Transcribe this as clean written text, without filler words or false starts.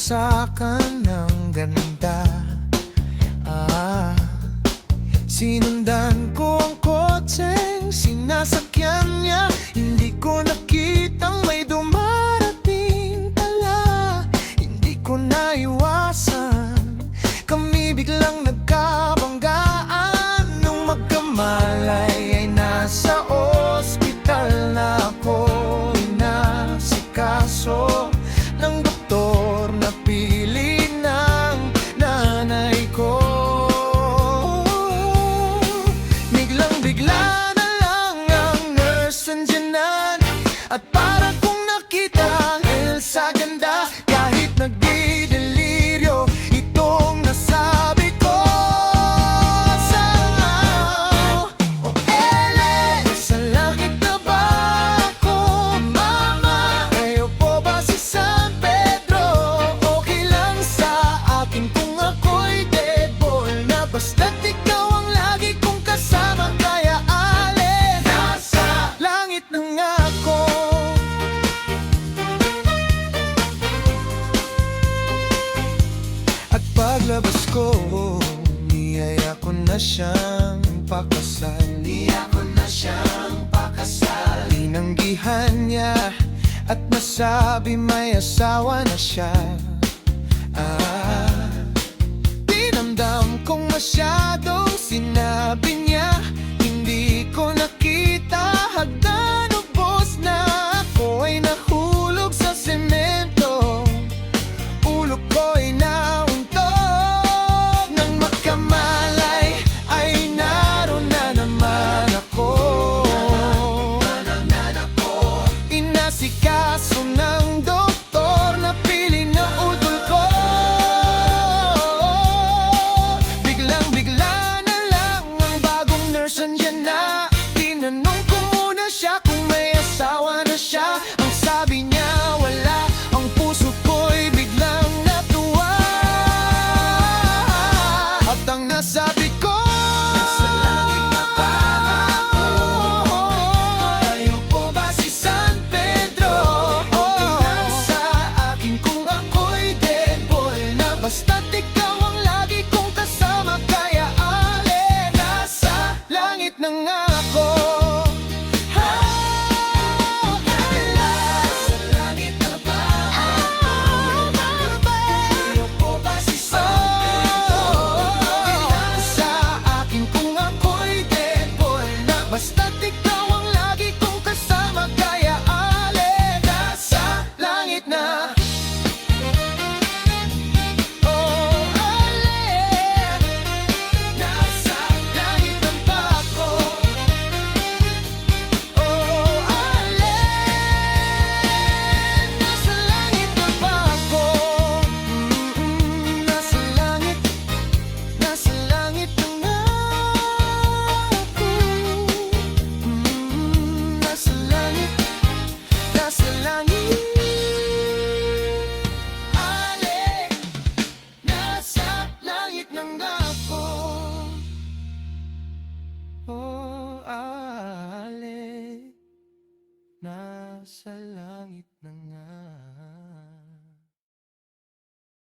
bagsakan ng ganda. Sinundan ko ang kotseng sinasakyan niya. Hindi ko nakitang may dumarating pala. Hindi ko naiwasan, kami biglang nagkabanggaan. Nung magkamalay ay nasa ospital na ako inasikaso ng doktor na pili ng nanay ko. Bigla na lang ang nurse andyanan, at para kong nakita ang sa ganda. Kahit nagdideliryo itong nasabi ko. Somehow, oh Ellen, sa langit na ba ako, mama? Kayo po ba si San Pedro? Okay lang sa akin kung ako'y dead boy na basta't ikaw ang lagi kong kasama. Paglabas ko, niyaya ko na siyang pakasal. Tinanggihan niya at nasabi may asawa na siya. Dinamdam kong masyadong sinabi niya. Hindi ko nakita hagdan ubos na ako ay nahulog sa semento. Ulo ko'y kaso ng doktor na pili na utol ko. Biglang-bigla na lang ang bagong nurse andyan na. Tinanong ko muna siya kung may asawa na siya. Ang sabi niya wala, ang puso ko'y biglang natuwa. At ang nasabi ko, basta't ikaw ang lagi kong kasama. Kaya ale, nasa langit na nga ako. Nasa langit na ba ako? Iyo po ba si San Pedro? Nasa akin kung ako'y dead boy na basta't ikaw ang lagi kong kasama. Kaya ale, nasa langit na. Nasa langit na nga.